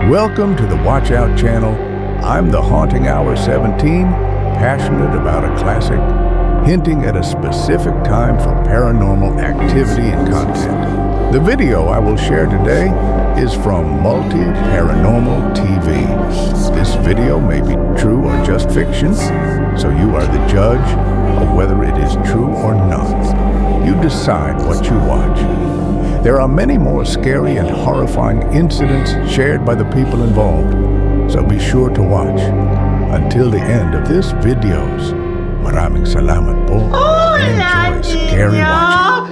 Welcome to the Watch Out channel. I'm the Haunting Hour 17, passionate about a classic, hinting at a specific time for paranormal activity and content. The video I will share today is from Multi Paranormal TV. This video may be true or just fiction, so you are the judge of whether it is true or not. You decide what you watch. There are many more scary and horrifying incidents shared by the people involved, so be sure to watch until the end of this videos. Maraming salamat po and enjoy scary watching.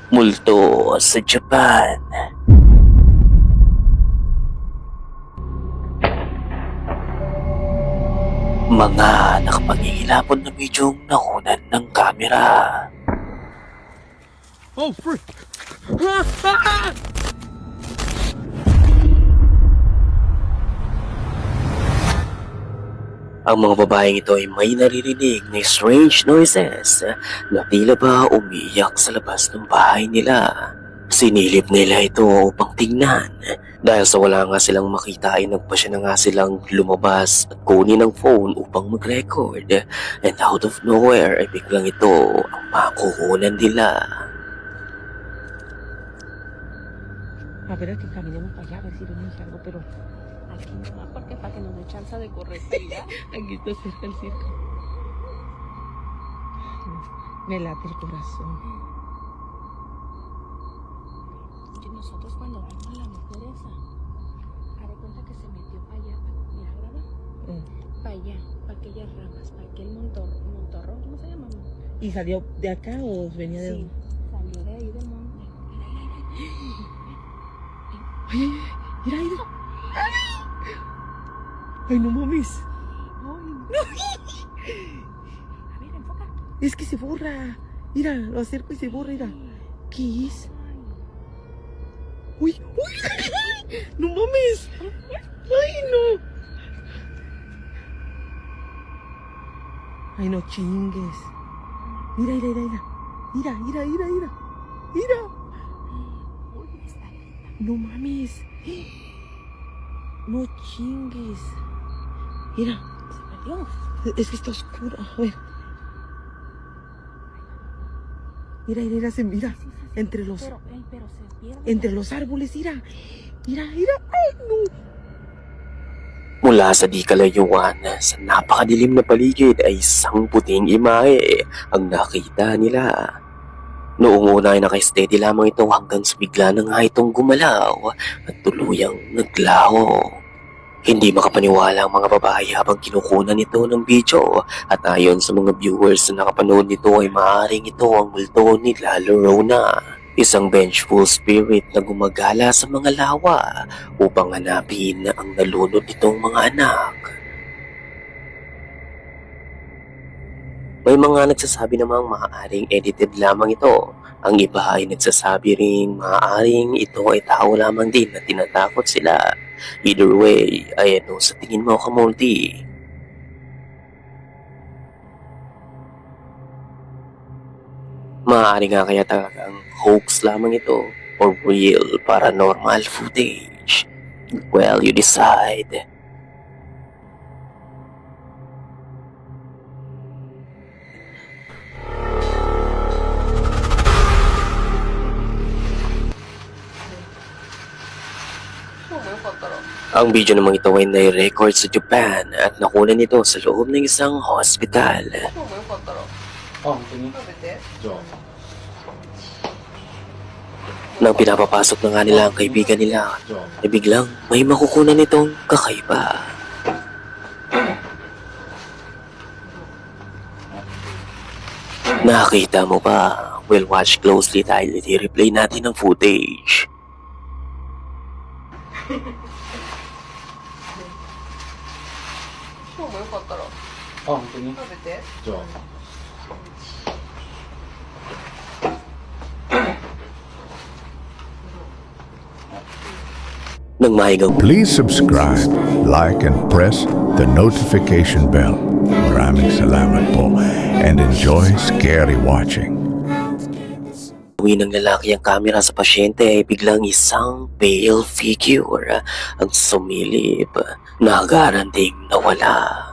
Multo sa Japan. Mga nakapangihilapon na medyong nakunan ng kamera. Oh, frick! Ang mga babaeng ito ay may naririnig na strange noises na tila ba umiyak sa labas ng bahay nila. Sinilip nila ito upang tingnan. Dahil sa wala nga silang makita ay nagpasya na nga silang lumabas at kunin ang phone upang mag-record. And out of nowhere ay biglang ito ang makukunan nila. A ver, que caminemos para allá, a ver si vemos algo, pero aquí no va, porque para que nos dé chance de corretear. Aquí está cerca el circo. Me late el corazón. Y nosotros cuando vimos a la mujer esa, haré cuenta que se metió para allá, mira, graba, para allá, para aquellas ramas, para aquel montorrón, ¿cómo se llama? ¿Y salió de acá o venía de dónde? Salió de ahí del monte. Ay, mira, mira. Ay, no mames. Ay, no. A ver, enfoca. Es que se borra. Mira, lo acerco y se borra, mira. ¿Qué es? Uy, uy. No mames. Ay, no. Ay, no chingues. Mira, mira, mira, mira. Mira, mira, mira, mira. Mira. No mames. No chingues. Mira. Se perdió. Es que está oscuro. A ver. Mira, mira, se mira. Entre los. Pero se pierde. Entre los árboles, mira. Mira, mira. Ay, no. Mula sa di kalayuan sa napakadilim na paligid ay isang puting imahe ang nakita nila. Noong una ay naka-steady lamang ito hanggang sa bigla na nga itong gumalaw at tuluyang naglaho. Hindi makapaniwala ang mga babae habang kinukunan ito ng video at ayon sa mga viewers na nakapanood nito ay maaaring ito ang multo ni Lalo Rona, isang vengeful spirit na gumagala sa mga lawa upang hanapin ang nalunod nitong mga anak. May mga nagsasabi namang maaaring edited lamang ito. Ang iba ay nagsasabi ring maaaring ito ay tao lamang din na tinatakot sila. Either way, ay ano sa tingin mo, Kamulti? Maaari nga kaya talagang hoax lamang ito or real paranormal footage? Well, you decide. Ang video namang ito ay nai-record sa Japan at nakunan ito sa loob ng isang hospital. Nang pinapapasok na nga nila ang kaibigan nila, ay biglang may makukunan itong kakaiba. Nakita mo ba? We'll watch closely dahil i-replay natin ang footage. Nang mahigang Please subscribe, like, and press the notification bell. Maraming salamat po and enjoy scary watching. Uwi ng lalaki ang kamera sa pasyente ay biglang isang pale figure ang sumilip na garanting nawala.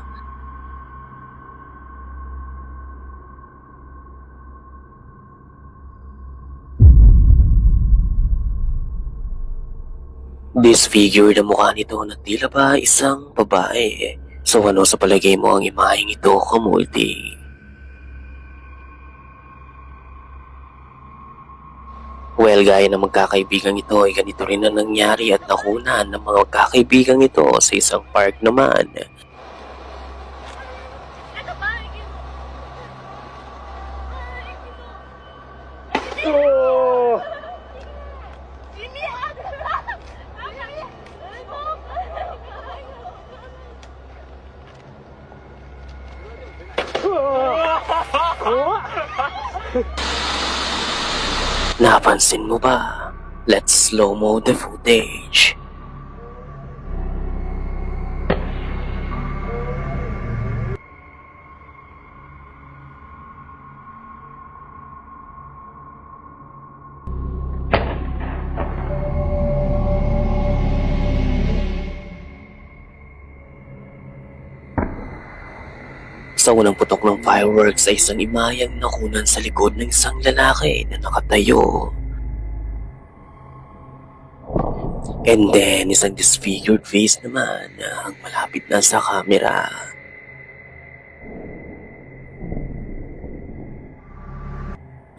Disfigure na mukha nito na tila ba isang babae. So ano sa palagay mo ang imaheng ito, Kamulti? Well, gaya ng magkakaibigang ito ay ganito rin na nangyari at nakunan ng mga magkakaibigang ito sa isang park naman. Napansin mo ba? Let's slow-mo the footage. Sa unang putok ng fireworks ay isang imayang nakunan sa likod ng isang lalaki na nakatayo. And then, isang disfigured face naman ang malapit na sa camera.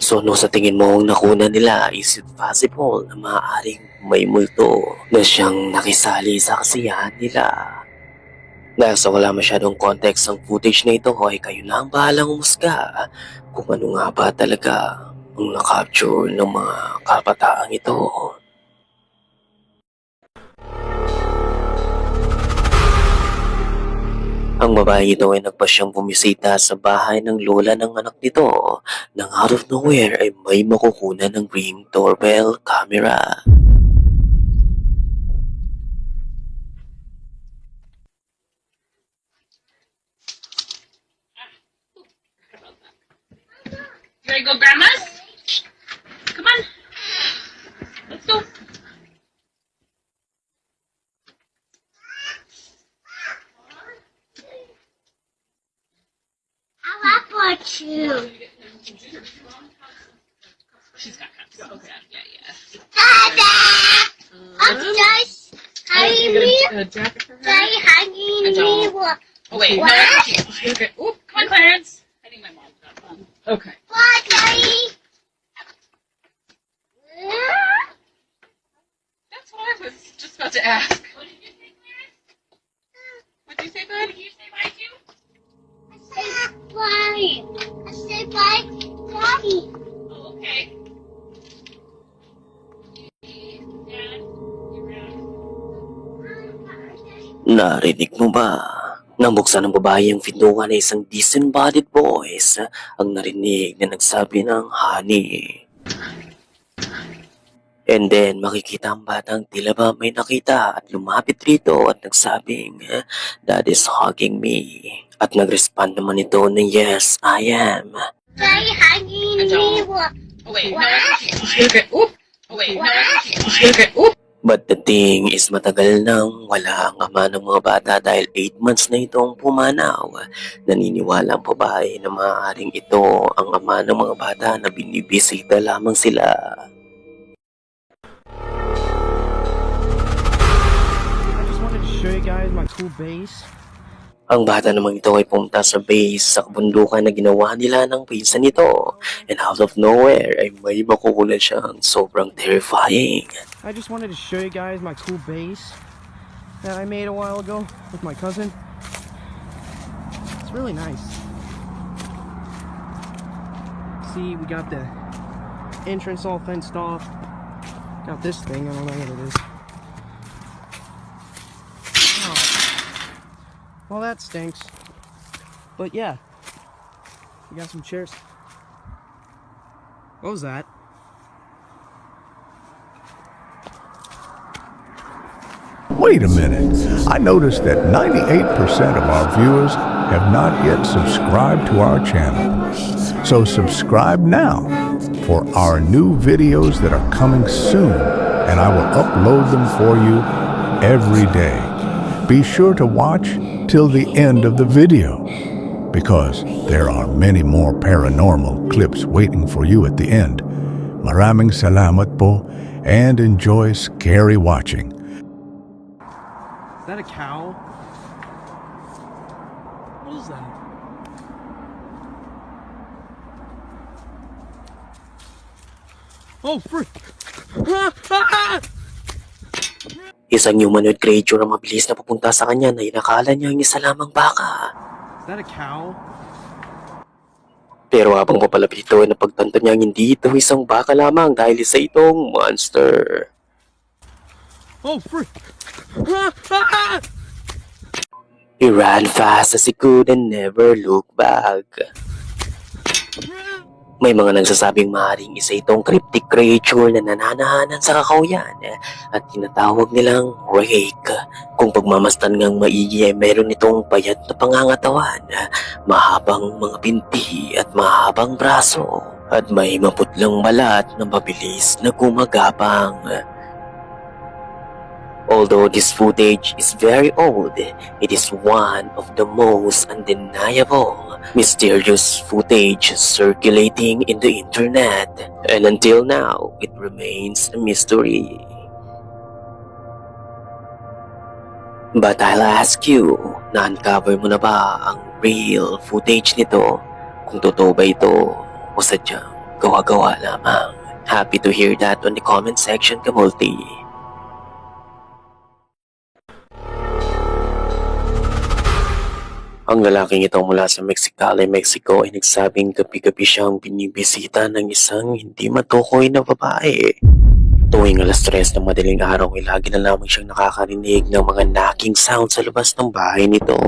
So, no, sa tingin mo ang nakunan nila, is it possible na maaaring may multo na siyang nakisali sa kasiyahan nila? Dahil sa wala masyadong context ang footage na ito, ay kayo na ang bahalang umusga kung ano nga ba talaga ang nakapture ng mga kapataang ito. Ang babae ito ay nagpasyang bumisita sa bahay ng lola ng anak nito nang out of nowhere ay may makukunan ng Ring doorbell camera. You ready to go, Grandma's? Come on. Let's go. I love what you. She's got cups. Okay. Yeah. Dada! I'm just hanging me. Jacket for her. Say hanging me. What? Oh, wait. What? No, okay. Oop, come on, Clarence. I think my mom's got one. Okay. What, Daddy? That's what I was just about to ask. What did you say, Clarence? What did you say, bud? Did you say bye too? I said bye. I said bye, Daddy. Oh, okay. Dad, you're out. Narinig mo ba? Nang buksan ng babae ang pintuan na isang disembodied voice ang narinig na nagsabi ng honey. And then makikita ang batang tila ba may nakita at lumapit rito at nagsabing, "Dad is hugging me." At nag-respond naman ito na, "Yes, I am." Say hanging me. What? Oh, wait. What? No, okay. Oop. Oh, wait. What? No, okay. Oop. But the thing is matagal nang wala ang ama ng mga bata dahil 8 months na itong pumanaw. Naniniwala ang babae na maaaring ito ang ama ng mga bata na binibisita lamang sila. I just wanted to show you guys my cool base. Ang bata namang ito ay pumunta sa base sa kabundukan na ginawa nila ng pinsan nito. And out of nowhere ay may makukulan siyang sobrang terrifying. I just wanted to show you guys my cool base that I made a while ago with my cousin. It's really nice. See, we got the entrance all fenced off. Got this thing, I don't know what it is. Oh. Well, that stinks. But yeah, we got some chairs. What was that? Wait a minute. I noticed that 98% of our viewers have not yet subscribed to our channel. So subscribe now for our new videos that are coming soon, and I will upload them for you every day. Be sure to watch till the end of the video, because there are many more paranormal clips waiting for you at the end. Maraming salamat po, and enjoy scary watching. Is that a cow? What is that? Oh, frick! Isang humanoid creature ang mabilis na pupunta sa kanya na inakala niya ang isa lamang baka. Is that a cow? Pero habang papalapit ito ay napagtanto niya hindi ito isang baka lamang dahil isa itong monster. Oh, frick! He ran fast as he could and never looked back. May mga nagsasabing maaaring isa itong cryptic creature na nananahanan sa kakauyan at tinatawag nilang Rake. Kung pagmamastan ngang maigi ay meron itong payat na pangangatawan, mahabang mga binti at mahabang braso at may maputlang balat na mabilis na gumagapang. Although this footage is very old, it is one of the most undeniable, mysterious footage circulating in the internet, and until now, it remains a mystery. But I'll ask you, na-uncover mo na ba ang real footage nito? Kung totoo ba ito o sadyang gawa-gawa lamang? Happy to hear that on the comment section, Kamulti. Ang lalaking ito mula sa Mexicali, Mexico ay nagsabing gabi-gabi siyang binibisita ng isang hindi matukoy na babae. Tuwing alas 3 ng madaling araw ay lagi na lamang siyang nakakarinig ng mga knocking sound sa labas ng bahay nito.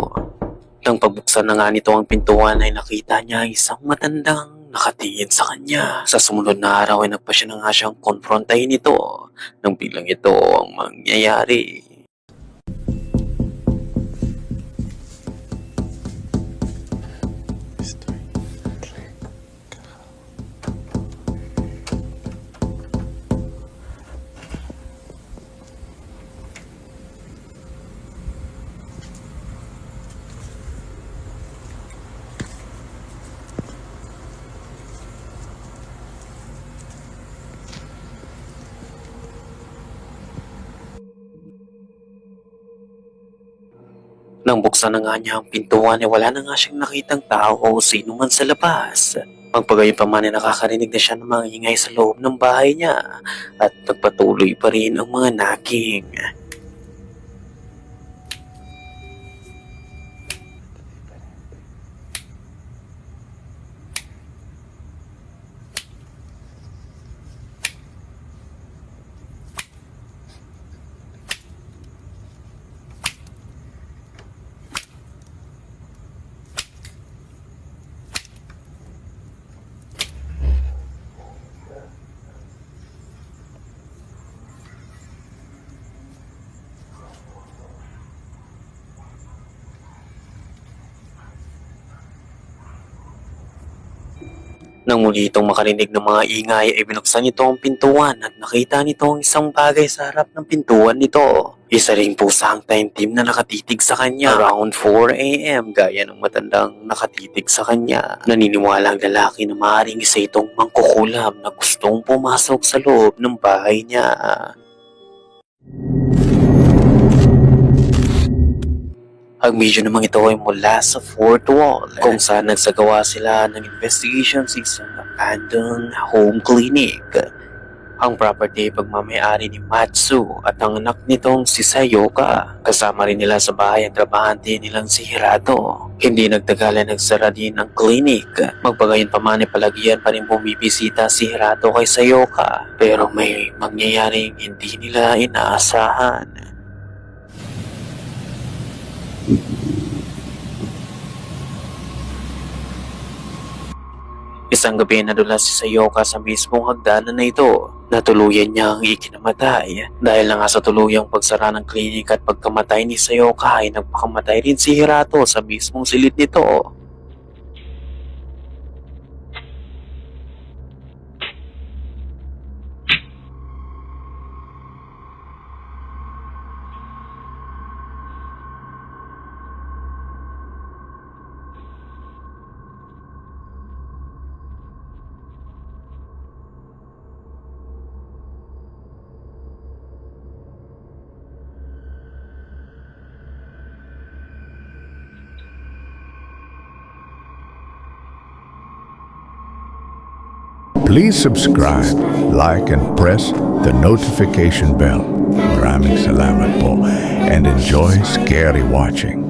Nang pagbuksan na nga nito ang pintuan ay nakita niya isang matandang nakatingin sa kanya. Sa sumunod na araw ay nagpasya na nga siyang konfrontahin ito nang bilang ito ang mangyayari. Nang buksan na nga niya ang pintuan ay wala na nga siyang nakitang tao o sino man sa labas. Magpagayon pa man ay nakakarinig na siya ng mga ingay sa loob ng bahay niya at nagpatuloy pa rin ang mga knocking. Nang muli itong makarinig ng mga ingay ay binuksan nito ang pintuan at nakita nito ang isang bagay sa harap ng pintuan nito. Isa ring pusang taimtim na nakatitig sa kanya around 4 a.m. gaya ng matandang nakatitig sa kanya. Naniniwala ang lalaki na maaaring isa itong mangkukulam na gustong pumasok sa loob ng bahay niya. Ang video namang ito ay mula sa fourth wall kung saan nagsagawa sila ng investigation sa isang abandoned home clinic. Ang property ay pagmamayari ni Matsu at ang anak nitong si Sayoka. Kasama rin nila sa bahay ang trabahante nilang si Hirato. Hindi nagtagal ay nagsara din ang clinic. Magpagayon pa man ay palagian pa rin bumibisita si Hirato kay Sayoka. Pero may mangyayaring hindi nila inaasahan. Isang gabi nadulas si Sayoka sa mismong hagdanan na ito. Natuluyan niyang ikinamatay dahil na nga sa tuluyang pagsara ng klinik at pagkamatay ni Sayoka ay nagpakamatay rin si Hirato sa mismong silid nito. Please subscribe, like, and press the notification bell. Maraming salamat po and enjoy scary watching.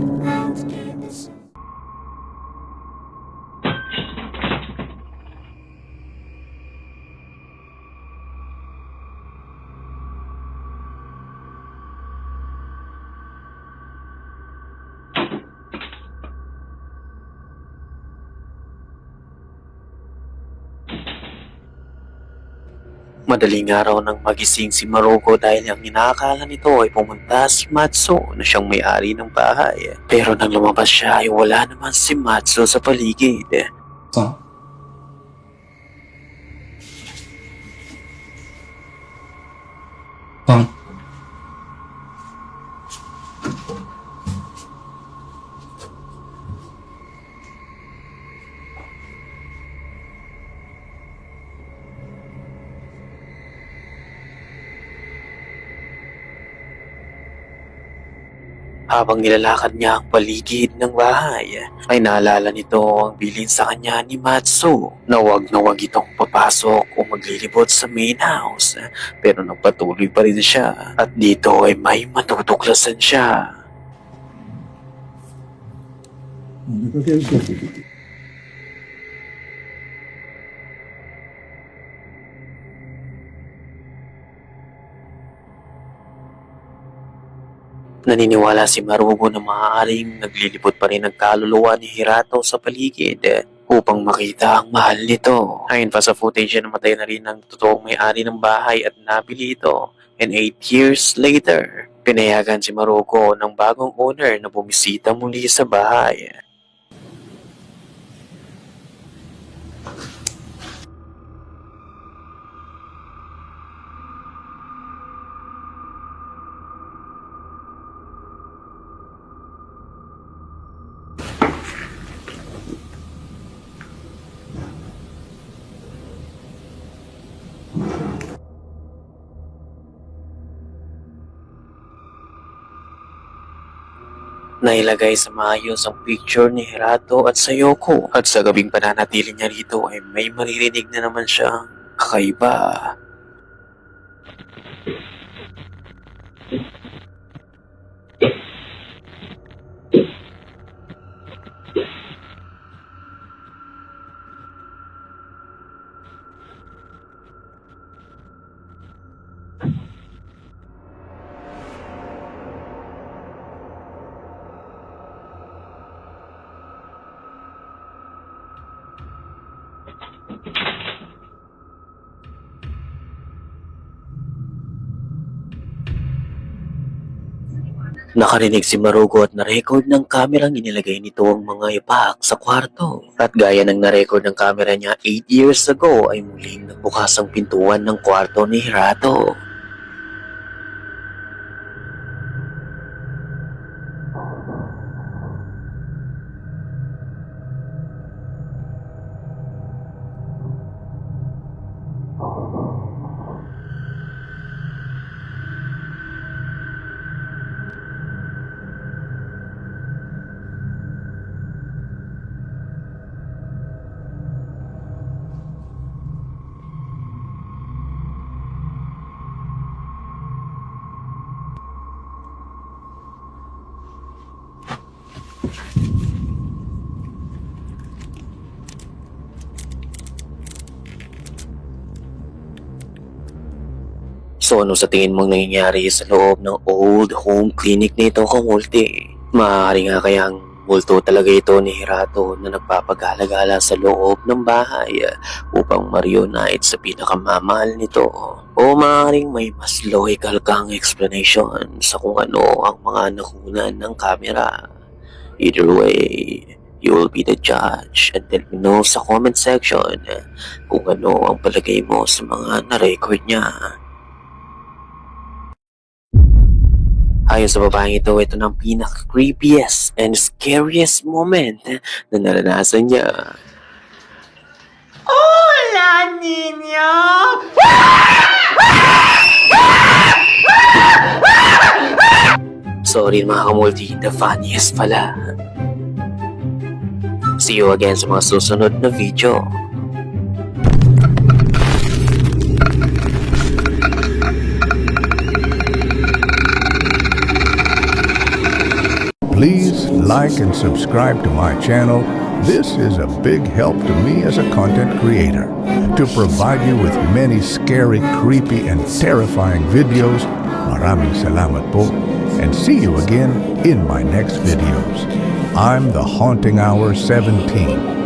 Madaling araw nang magising si Maruko dahil ang inaakala nito ay pumunta si Matsu na siyang may-ari ng bahay. Pero nang lumabas siya ay wala naman si Matsu sa paligid. Habang nilalakad niya ang paligid ng bahay, ay naalala nito ang bilin sa kanya ni Matsu na wag itong papasok o maglilibot sa main house. Pero nagpatuloy pa rin siya at dito ay may matutuklasan siya. Naniniwala si Maruko na maaaring naglilibot pa rin ang kaluluwa ni Hirato sa paligid upang makita ang mahal nito. Ayon pa sa footage, namatay na rin ang totoong may-ari ng bahay at nabili ito. And 8 years later, pinayagan si Maruko ng bagong owner na bumisita muli sa bahay. Nailagay sa maayos ang picture ni Hirato at Sayoko at sa gabing pananatili niya rito ay may maririnig na naman siyang kakaiba. Nakarinig si Maruko at na-record ng kamerang inilagay nito ang mga ipak sa kwarto. At gaya ng na-record ng kamera niya 8 years ago ay muling nagbukas ang pintuan ng kwarto ni Hirato. So ano sa tingin mong nangyayari sa loob ng old home clinic nito, kamulti? Maaari nga kayang multo talaga ito ni Hirato na nagpapagala-gala sa loob ng bahay upang marionite sa pinakamamahal nito. O maaaring may mas logical kang explanation sa kung ano ang mga nakunan ng camera. Either way, you will be the judge and let me know sa comment section kung ano ang palagay mo sa mga na-record niya. Ayon sa babaeng ito ng pinaka-creepiest and scariest moment na naranasan niya. Hola, niño! Sorry mga kamulti, the funniest pala. See you again sa mga susunod na video. like and subscribe to my channel. This is a big help to me as a content creator. To provide you with many scary, creepy, and terrifying videos, maraming salamat po. And see you again in my next videos. I'm the Haunting Hour 17.